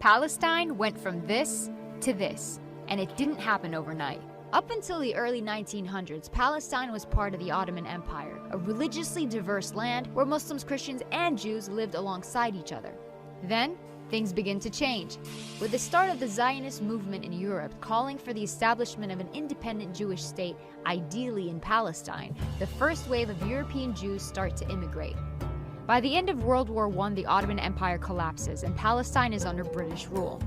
Palestine went from this to this, and it didn't happen overnight. Up until the early 1900s, Palestine was part of the Ottoman Empire, a religiously diverse land where Muslims, Christians, and Jews lived alongside each other. Then, things begin to change, with the start of the Zionist movement in Europe calling for the establishment of an independent Jewish state, ideally in Palestine. The first wave of European Jews start to immigrate. By the end of World War I, the Ottoman Empire collapses and Palestine is under British rule.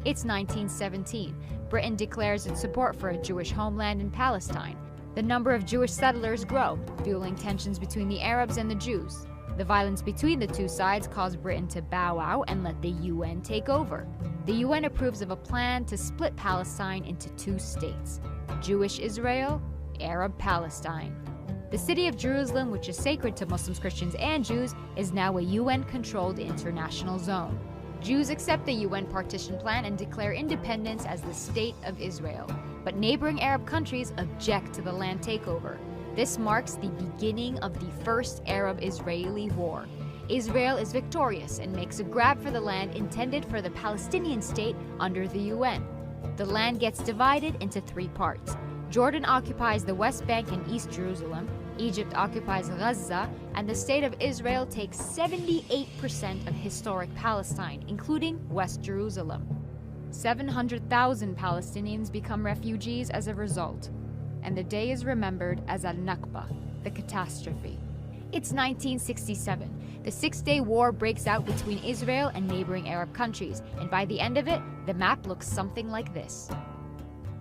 It's 1917. Britain declares its support for a Jewish homeland in Palestine. The number of Jewish settlers grow, fueling tensions between the Arabs and the Jews. The violence between the two sides caused Britain to bow out and let the UN take over. The UN approves of a plan to split Palestine into two states: Jewish Israel, Arab Palestine. The city of Jerusalem, which is sacred to Muslims, Christians, and Jews, is now a UN-controlled international zone. Jews accept the UN partition plan and declare independence as the State of Israel, but neighboring Arab countries object to the land takeover. This marks the beginning of the First Arab-Israeli War. Israel is victorious and makes a grab for the land intended for the Palestinian state under the UN. The land gets divided into three parts. Jordan occupies the West Bank and East Jerusalem, Egypt occupies Gaza, and the State of Israel takes 78% of historic Palestine, including West Jerusalem. 700,000 Palestinians become refugees as a result, and the day is remembered as al-Nakba, the catastrophe. It's 1967. The Six-Day War breaks out between Israel and neighboring Arab countries, and by the end of it, the map looks something like this.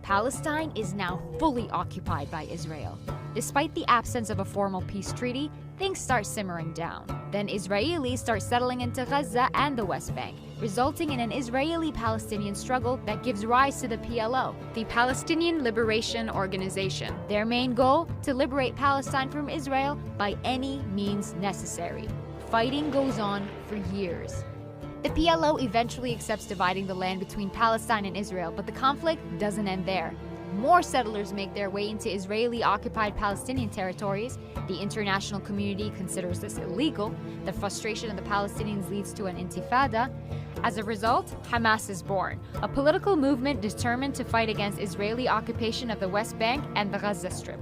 Palestine is now fully occupied by Israel. Despite the absence of a formal peace treaty, things start simmering down. Then Israelis start settling into Gaza and the West Bank, resulting in an Israeli-Palestinian struggle that gives rise to the PLO, the Palestinian Liberation Organization. Their main goal? To liberate Palestine from Israel by any means necessary. Fighting goes on for years. The PLO eventually accepts dividing the land between Palestine and Israel, but the conflict doesn't end there. More settlers make their way into Israeli-occupied Palestinian territories. The international community considers this illegal. The frustration of the Palestinians leads to an intifada. As a result, Hamas is born, a political movement determined to fight against Israeli occupation of the West Bank and the Gaza Strip.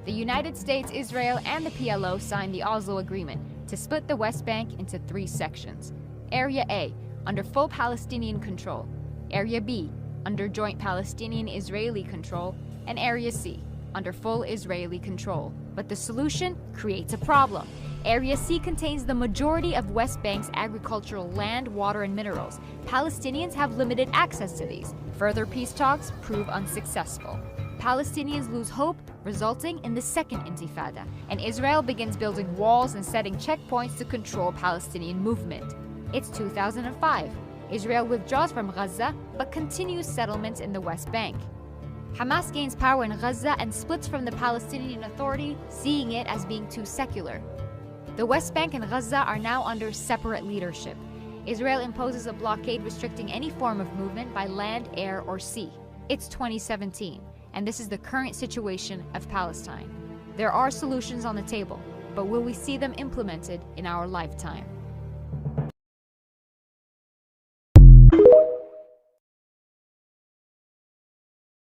The United States, Israel, and the PLO signed the Oslo Agreement to split the West Bank into three sections. Area A, under full Palestinian control. Area B, under joint Palestinian-Israeli control. And Area C, under full Israeli control. But the solution creates a problem. Area C contains the majority of West Bank's agricultural land, water, and minerals. Palestinians have limited access to these. Further peace talks prove unsuccessful. Palestinians lose hope, resulting in the Second Intifada, and Israel begins building walls and setting checkpoints to control Palestinian movement. It's 2005. Israel withdraws from Gaza, but continues settlements in the West Bank. Hamas gains power in Gaza and splits from the Palestinian Authority, seeing it as being too secular. The West Bank and Gaza are now under separate leadership. Israel imposes a blockade restricting any form of movement by land, air, or sea. It's 2017, and this is the current situation of Palestine. There are solutions on the table, but will we see them implemented in our lifetime?